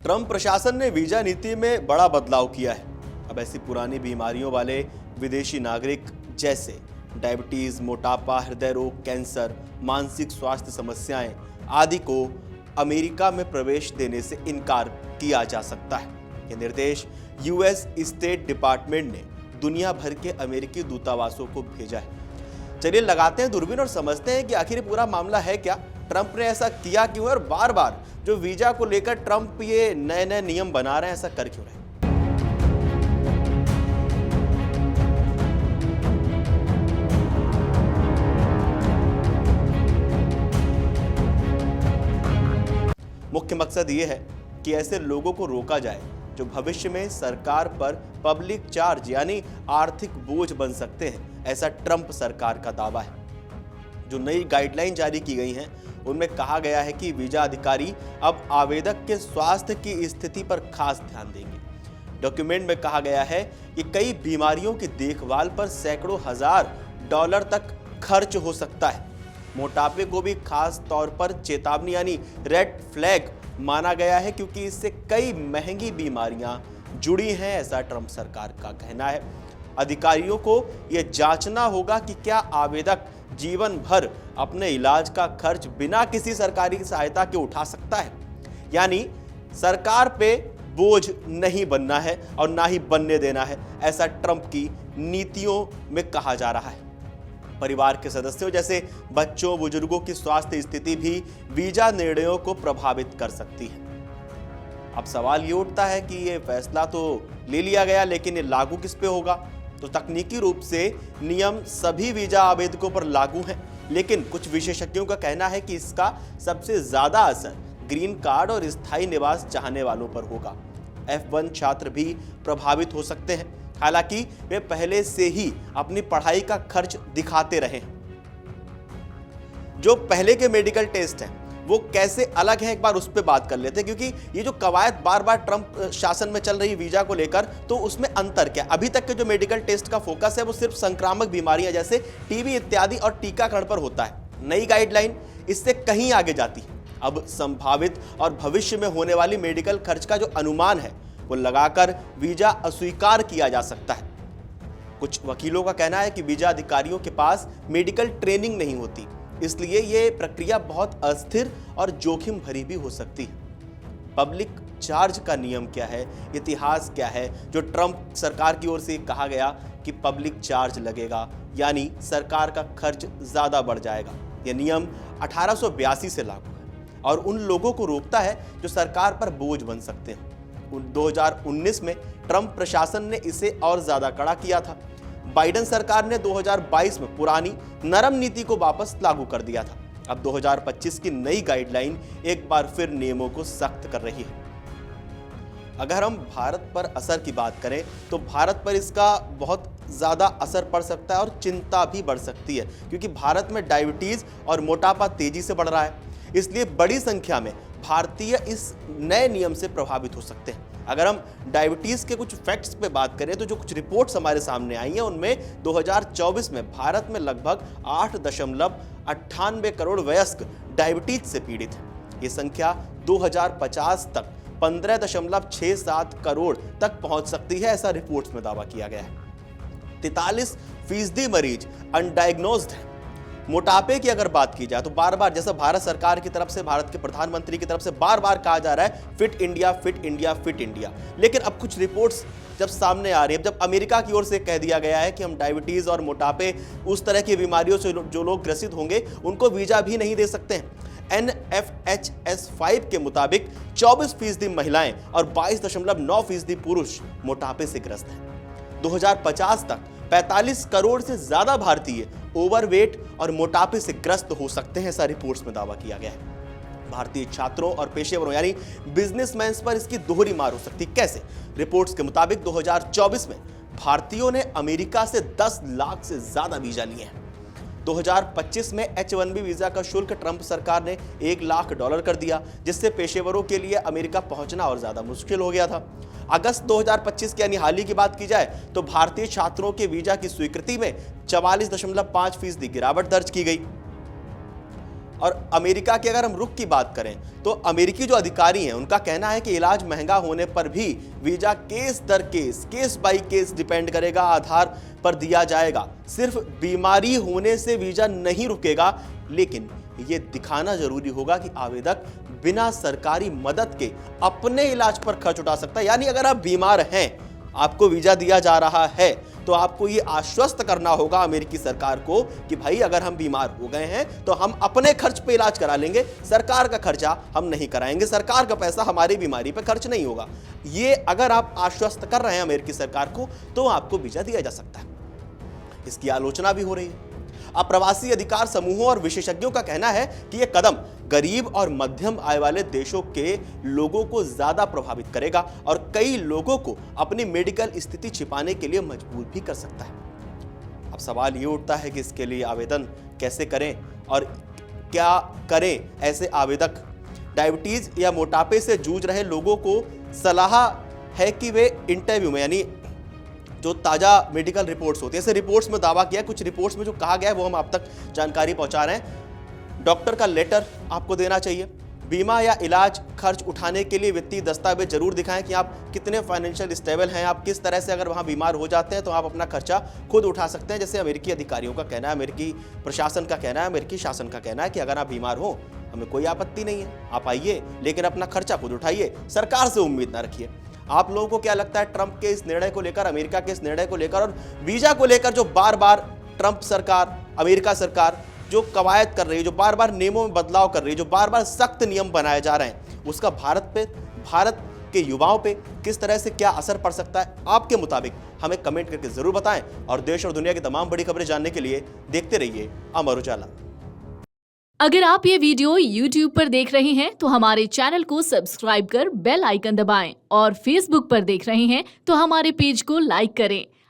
Trump प्रशासन ने visa नीति में बड़ा बदलाव किया है। अब ऐसी पुरानी बीमारियों वाले विदेशी नागरिक जैसे डायबिटीज, मोटापा, हृदय रोग, कैंसर, मानसिक स्वास्थ्य समस्याएं आदि को अमेरिका में प्रवेश देने से इनकार किया जा सकता है। यह निर्देश यूएस स्टेट डिपार्टमेंट ने दुनिया भर के अमेरिकी दूतावासों को भेजा है। चलिए लगाते हैं दूरबीन और समझते हैं कि आखिर पूरा मामला है क्या, ट्रंप ने ऐसा किया क्यों और बार बार जो वीजा को लेकर ट्रंप ये नए नए नियम बना रहे हैं, ऐसा कर क्यों रहे हैं। मुख्य मकसद ये है कि ऐसे लोगों को रोका जाए जो भविष्य में सरकार पर पब्लिक चार्ज यानी आर्थिक बोझ बन सकते हैं, ऐसा ट्रंप सरकार का दावा है। जो नई गाइडलाइन जारी की गई हैं उनमें कहा गया है कि वीजा अधिकारी अब आवेदक के स्वास्थ्य की स्थिति पर खास ध्यान देंगे। डॉक्यूमेंट में कहा गया है कि कई बीमारियों की देखभाल पर सैकड़ों हजार डॉलर तक खर्च हो सकता है। मोटापे को भी खास तौर पर चेतावनी यानी रेड फ्लैग माना गया है क्योंकि इससे कई महंगी बीमारियां जुड़ी हैं, ऐसा ट्रंप सरकार का कहना है। अधिकारियों को यह जांचना होगा कि क्या आवेदक जीवन भर अपने इलाज का खर्च बिना किसी सरकारी सहायता के उठा सकता है, यानी सरकार पे बोझ नहीं बनना है और ना ही बनने देना है, ऐसा ट्रंप की नीतियों में कहा जा रहा है। परिवार के सदस्यों जैसे बच्चों, बुजुर्गों की स्वास्थ्य स्थिति भी वीजा निर्णयों को प्रभावित कर सकती है। अब सवाल ये उठता है कि ये फैसला तो ले लिया गया, लेकिन ये लागू किस पे होगा? तो तकनीकी रूप से नियम सभी वीजा आवेदकों पर लागू हैं, लेकिन कुछ विशेषज्ञों का कहना है कि इसका सबसे ज्यादा असर ग्रीन कार्ड और स्थायी निवास चाहने वालों पर होगा। F1 छात्र भी प्रभावित हो सकते हैं, हालांकि वे पहले से ही अपनी पढ़ाई का खर्च दिखाते रहे हैं। जो पहले के मेडिकल टेस्ट हैं वो कैसे अलग हैं, एक बार उस पर बात कर लेते हैं, क्योंकि ये जो कवायद बार बार ट्रंप शासन में चल रही वीजा को लेकर, तो उसमें अंतर क्या? अभी तक के जो मेडिकल टेस्ट का फोकस है वो सिर्फ संक्रामक बीमारियां जैसे टीबी इत्यादि और टीकाकरण पर होता है। नई गाइडलाइन इससे कहीं आगे जाती है। अब संभावित और भविष्य में होने वाली मेडिकल खर्च का जो अनुमान है वो लगाकर वीजा अस्वीकार किया जा सकता है। कुछ वकीलों का कहना है कि वीजा अधिकारियों के पास मेडिकल ट्रेनिंग नहीं होती, इसलिए ये प्रक्रिया बहुत अस्थिर और जोखिम भरी भी हो सकती है। पब्लिक चार्ज का नियम क्या है, इतिहास क्या है? जो ट्रंप सरकार की ओर से कहा गया कि पब्लिक चार्ज लगेगा, यानी सरकार का खर्च ज्यादा बढ़ जाएगा। यह नियम 1882 से लागू है और उन लोगों को रोकता है जो सरकार पर बोझ बन सकते हैं। 2019 में ट्रंप प्रशासन ने इसे और ज्यादा कड़ा किया था। बाइडेन सरकार ने 2022 में पुरानी नरम नीति को वापस लागू कर दिया था। अब 2025 की नई गाइडलाइन एक बार फिर नियमों को सख्त कर रही है। अगर हम भारत पर असर की बात करें तो भारत पर इसका बहुत ज्यादा असर पड़ सकता है और चिंता भी बढ़ सकती है, क्योंकि भारत में डायबिटीज और मोटापा तेजी से बढ़ रहा है। इसलिए बड़ी संख्या में भारतीय इस नए नियम से प्रभावित हो सकते हैं। अगर हम डायबिटीज के कुछ फैक्ट्स पे बात करें तो जो कुछ रिपोर्ट्स हमारे सामने आई हैं उनमें 2024 में भारत में लगभग 8.98 करोड़ वयस्क डायबिटीज से पीड़ित हैं। ये संख्या 2050 तक 15.67 करोड़ तक पहुंच सकती है, ऐसा रिपोर्ट्स में दावा किया गया है। 43% मरीज अनडायग्नोज्ड हैं। मोटापे की अगर बात की जाए तो बार बार, जैसा भारत सरकार की तरफ से, भारत के प्रधानमंत्री की तरफ से बार बार कहा जा रहा है fit India, fit India, fit India, लेकिन अब कुछ रिपोर्ट्स जब सामने आ रही है, जब अमेरिका की ओर से कह दिया गया है कि हम डायबिटीज और मोटापे, उस तरह की बीमारियों से जो लोग ग्रसित होंगे उनको वीजा भी नहीं दे सकते हैं। NFHS 5 के मुताबिक 24% महिलाएं और 22.9% पुरुष मोटापे से ग्रस्त हैं। 2050 तक 45 करोड़ से ज्यादा भारतीय ओवरवेट और मोटापे से ग्रस्त हो सकते हैं, ऐसा रिपोर्ट्स में दावा किया गया है। भारतीय छात्रों और पेशेवरों यानी बिजनेसमैन पर इसकी दोहरी मार हो सकती है। कैसे? रिपोर्ट्स के मुताबिक 2024 में भारतीयों ने अमेरिका से 10 लाख से ज्यादा वीजा लिए हैं। 2025 में H1B वीजा का शुल्क ट्रंप सरकार ने $1 लाख कर दिया, जिससे पेशेवरों के लिए अमेरिका पहुंचना और ज्यादा मुश्किल हो गया था। अगस्त 2025 की यानी हाल ही की बात की जाए तो भारतीय छात्रों के वीजा की स्वीकृति में 44.5% गिरावट दर्ज की गई। और अमेरिका की अगर हम रुख की बात करें तो अमेरिकी जो अधिकारी हैं उनका कहना है कि इलाज महंगा होने पर भी वीजा केस दर case, case by case depend करेगा, आधार पर दिया जाएगा। सिर्फ बीमारी होने से वीजा नहीं रुकेगा, लेकिन ये दिखाना जरूरी होगा कि आवेदक बिना सरकारी मदद के अपने इलाज पर खर्च उठा सकता है। यानी अगर आप बीमार हैं, आपको वीजा दिया जा रहा है, तो आपको ये आश्वस्त करना होगा अमेरिकी सरकार को कि भाई अगर हम बीमार हो गए हैं तो हम अपने खर्च पे इलाज करा लेंगे, सरकार का खर्चा हम नहीं कराएंगे, सरकार का पैसा हमारी बीमारी पे खर्च नहीं होगा। ये अगर आप आश्वस्त कर रहे हैं अमेरिकी सरकार को तो आपको वीजा दिया जा सकता है। इसकी आलोचना भी हो रही है। अप्रवासी अधिकार समूहों और विशेषज्ञों का कहना है कि यह कदम गरीब और मध्यम आय वाले देशों के लोगों को ज्यादा प्रभावित करेगा और कई लोगों को अपनी मेडिकल स्थिति छिपाने के लिए मजबूर भी कर सकता है। अब सवाल ये उठता है कि इसके लिए आवेदन कैसे करें और क्या करें ऐसे आवेदक। डायबिटीज या मोटापे से जूझ रहे लोगों को सलाह है कि वे इंटरव्यू में, यानी जो ताजा मेडिकल रिपोर्ट्स होती है, ऐसे रिपोर्ट्स में दावा किया है, कुछ रिपोर्ट्स में जो कहा गया है वो हम आप तक जानकारी पहुंचा रहे हैं। डॉक्टर का लेटर आपको देना चाहिए। बीमा या इलाज खर्च उठाने के लिए वित्तीय दस्तावेज जरूर दिखाएं कि आप कितने फाइनेंशियल स्टेबल हैं, आप किस तरह से अगर वहां बीमार हो जाते हैं तो आप अपना खर्चा खुद उठा सकते हैं। जैसे अमेरिकी अधिकारियों का कहना है, अमेरिकी प्रशासन का कहना है, अमेरिकी शासन का कहना है कि अगर आप बीमार हो हमें कोई आपत्ति नहीं है, आप आइए, लेकिन अपना खर्चा खुद उठाइए, सरकार से उम्मीद ना रखिए। आप लोगों को क्या लगता है ट्रंप के इस निर्णय को लेकर, अमेरिका के इस निर्णय को लेकर और वीजा को लेकर जो बार बार ट्रंप सरकार, अमेरिका सरकार जो कवायद कर रही है, जो बार बार नियमों में बदलाव कर रही है, जो बार बार सख्त नियम बनाए जा रहे हैं, उसका भारत पे, भारत के युवाओं पे किस तरह से क्या असर पड़ सकता है, आपके मुताबिक हमें कमेंट करके जरूर बताएं। और देश और दुनिया की तमाम बड़ी खबरें जानने के लिए देखते रहिए अमर उजाला। अगर आप ये वीडियो YouTube पर देख रहे हैं तो हमारे चैनल को सब्सक्राइब कर बेल आइकन दबाएं और Facebook पर देख रहे हैं तो हमारे पेज को लाइक करें।